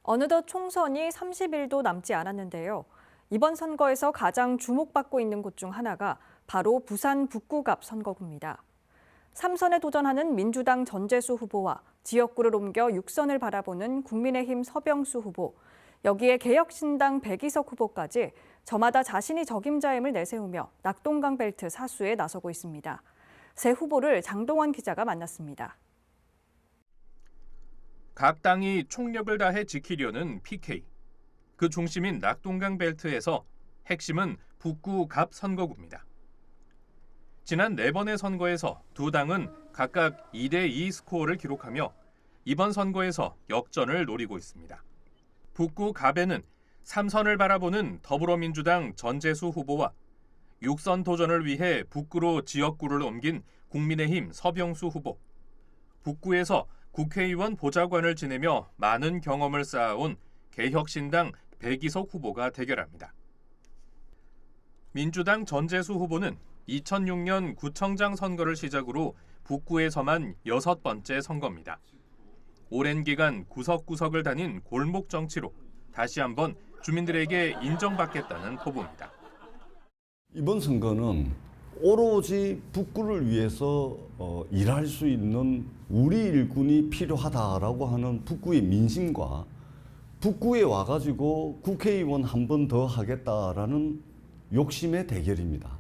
어느덧 총선이 30일도 남지 않았는데요. 이번 선거에서 가장 주목받고 있는 곳 중 하나가 바로 부산 북구갑 선거구입니다. 3선에 도전하는 민주당 전재수 후보와 지역구를 옮겨 6선을 바라보는 국민의힘 서병수 후보, 여기에 개혁신당 백이석 후보까지 저마다 자신이 적임자임을 내세우며 낙동강 벨트 사수에 나서고 있습니다. 세 후보를 장동원 기자가 만났습니다. 각 당이 총력을 다해 지키려는 PK. 그 중심인 낙동강 벨트에서 핵심은 북구갑 선거구입니다. 지난 4번의 선거에서 두 당은 각각 2대2 스코어를 기록하며 이번 선거에서 역전을 노리고 있습니다. 북구갑에는 3선을 바라보는 더불어민주당 전재수 후보와 6선 도전을 위해 북구로 지역구를 옮긴 국민의힘 서병수 후보, 북구에서 국회의원 보좌관을 지내며 많은 경험을 쌓아온 개혁신당 백이석 후보가 대결합니다. 민주당 전재수 후보는 2006년 구청장 선거를 시작으로 북구에서만 6번째 선거입니다. 오랜 기간 구석구석을 다닌 골목 정치로 다시 한번 주민들에게 인정받겠다는 포부입니다. 이번 선거는 오로지 북구를 위해서 일할 수 있는 우리 일꾼이 필요하다라고 하는 북구의 민심과 북구에 와가지고 국회의원 한 번 더 하겠다라는 욕심의 대결입니다.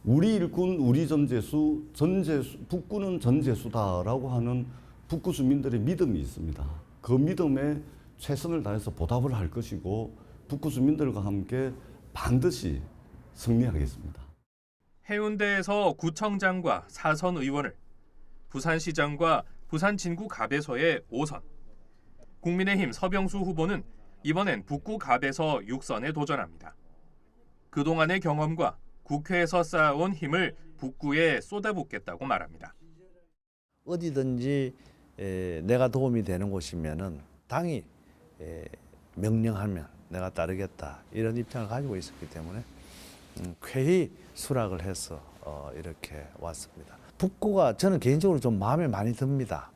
우리 일꾼, 우리 전재수, 북구는 전재수다라고 하는 북구 주민들의 믿음이 있습니다. 그 믿음에 최선을 다해서 보답을 할 것이고 북구 주민들과 함께 반드시 승리하겠습니다. 해운대에서 구청장과 4선 의원을, 부산시장과 부산 진구갑에서의 5선, 국민의힘 서병수 후보는 이번엔 북구갑에서 6선에 도전합니다. 그동안의 경험과 국회에서 쌓아온 힘을 북구에 쏟아붓겠다고 말합니다. 어디든지 내가 도움이 되는 곳이면은 당이 명령하면 내가 따르겠다 이런 입장을 가지고 있었기 때문에 쾌히 수락을 해서 이렇게 왔습니다. 북구가 저는 개인적으로 좀 마음에 많이 듭니다.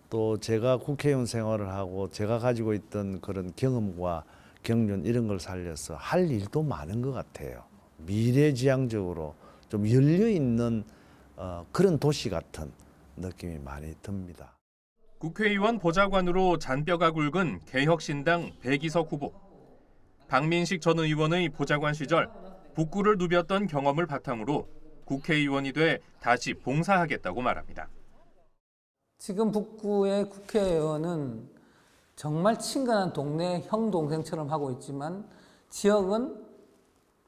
또 제가 국회의원 생활을 하고 제가 가지고 있던 그런 경험과 경륜 이런 걸 살려서 할 일도 많은 것 같아요. 미래지향적으로 좀 열려있는 그런 도시 같은 느낌이 많이 듭니다. 국회의원 보좌관으로 잔뼈가 굵은 개혁신당 백이석 후보. 박민식 전 의원의 보좌관 시절 북구를 누볐던 경험을 바탕으로 국회의원이 돼 다시 봉사하겠다고 말합니다. 지금 북구의 국회의원은 정말 친근한 동네 형 동생처럼 하고 있지만 지역은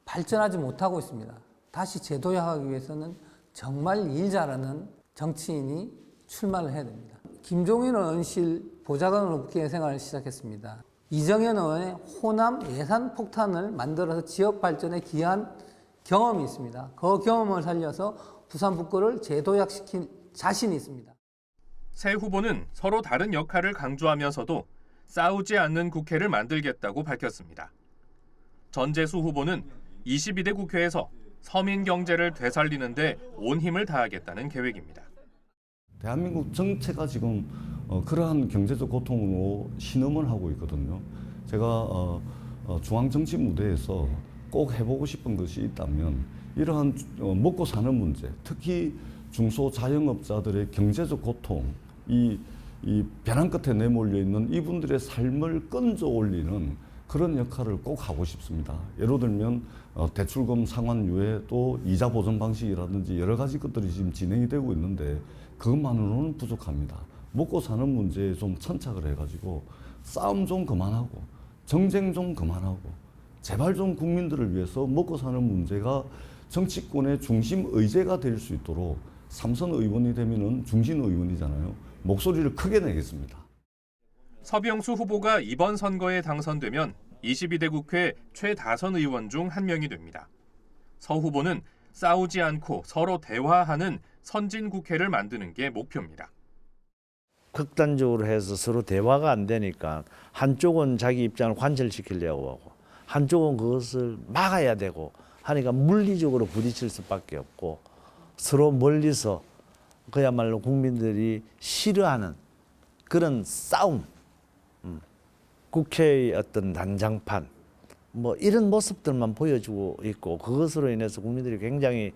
발전하지 못하고 있습니다. 다시 재도약하기 위해서는 정말 일 잘하는 정치인이 출마를 해야 됩니다. 김종인 의원실 보좌관으로 국회 생활을 시작했습니다. 이정현 의원의 호남 예산 폭탄을 만들어서 지역 발전에 기여한 경험이 있습니다. 그 경험을 살려서 부산 북구를 재도약시킨 자신이 있습니다. 새 후보는 서로 다른 역할을 강조하면서도 싸우지 않는 국회를 만들겠다고 밝혔습니다. 전재수 후보는 22대 국회에서 서민 경제를 되살리는 데 온 힘을 다하겠다는 계획입니다. 대한민국 전체가 지금 그러한 경제적 고통으로 신음을 하고 있거든요. 제가 중앙 정치 무대에서 꼭 해보고 싶은 것이 있다면 이러한 먹고 사는 문제, 특히 중소자영업자들의 경제적 고통, 이 벼랑 끝에 내몰려 있는 이분들의 삶을 건져 올리는 그런 역할을 꼭 하고 싶습니다. 예를 들면 대출금 상환유예 또 이자 보전 방식이라든지 여러 가지 것들이 지금 진행이 되고 있는데 그것만으로는 부족합니다. 먹고 사는 문제에 좀 천착을 해가지고 싸움 좀 그만하고 정쟁 좀 그만하고 제발 좀 국민들을 위해서 먹고 사는 문제가 정치권의 중심 의제가 될 수 있도록 3선 의원이 되면은 중진 의원이잖아요. 목소리를 크게 내겠습니다. 서병수 후보가 이번 선거에 당선되면 22대 국회 최다선 의원 중 한 명이 됩니다. 서 후보는 싸우지 않고 서로 대화하는 선진 국회를 만드는 게 목표입니다. 극단적으로 해서 서로 대화가 안 되니까 한쪽은 자기 입장을 관철시키려고 하고 한쪽은 그것을 막아야 되고 하니까 물리적으로 부딪힐 수밖에 없고 서로 멀리서 그야말로 국민들이 싫어하는 그런 싸움, 국회의 어떤 난장판 뭐 이런 모습들만 보여주고 있고 그것으로 인해서 국민들이 굉장히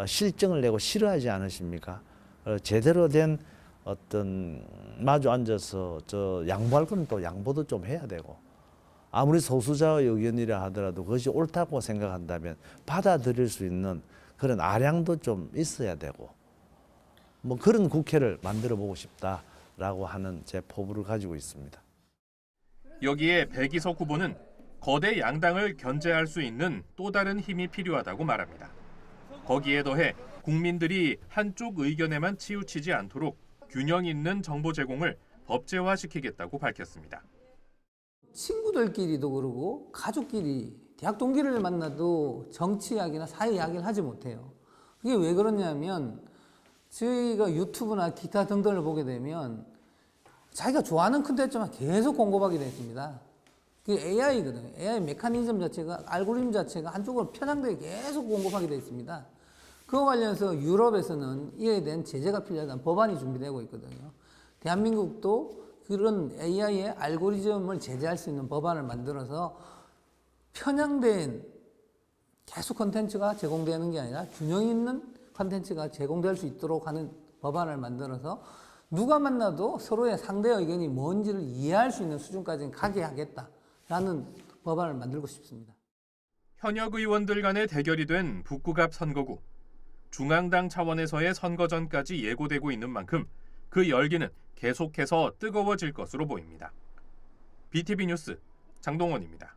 실정을 내고 싫어하지 않으십니까? 제대로 된 어떤 마주 앉아서 저 양보할 건 또 양보도 좀 해야 되고 아무리 소수자의 의견이라 하더라도 그것이 옳다고 생각한다면 받아들일 수 있는 그런 아량도 좀 있어야 되고 뭐 그런 국회를 만들어 보고 싶다라고 하는 제 포부를 가지고 있습니다. 여기에 백이석 후보는 거대 양당을 견제할 수 있는 또 다른 힘이 필요하다고 말합니다. 거기에 더해 국민들이 한쪽 의견에만 치우치지 않도록 균형 있는 정보 제공을 법제화시키겠다고 밝혔습니다. 친구들끼리도 그러고 가족끼리 대학 동기를 만나도 정치 이야기나 사회 이야기를 하지 못해요. 그게 왜 그러냐면 저희가 유튜브나 기타 등등을 보게 되면 자기가 좋아하는 콘텐츠만 계속 공급하게 됐습니다. 그게 AI거든요. AI 메커니즘 자체가 알고리즘 자체가 한쪽으로 편향되게 계속 공급하게 되어 있습니다. 그와 관련해서 유럽에서는 이에 대한 제재가 필요하다는 법안이 준비되고 있거든요. 대한민국도 그런 AI의 알고리즘을 제재할 수 있는 법안을 만들어서 편향된 계속 콘텐츠가 제공되는 게 아니라 균형 있는 콘텐츠가 제공될 수 있도록 하는 법안을 만들어서 누가 만나도 서로의 상대 의견이 뭔지를 이해할 수 있는 수준까지 가게 하겠다라는 법안을 만들고 싶습니다. 현역 의원들 간의 대결이 된 북구갑 선거구. 중앙당 차원에서의 선거전까지 예고되고 있는 만큼 그 열기는 계속해서 뜨거워질 것으로 보입니다. BTV 뉴스 장동원입니다.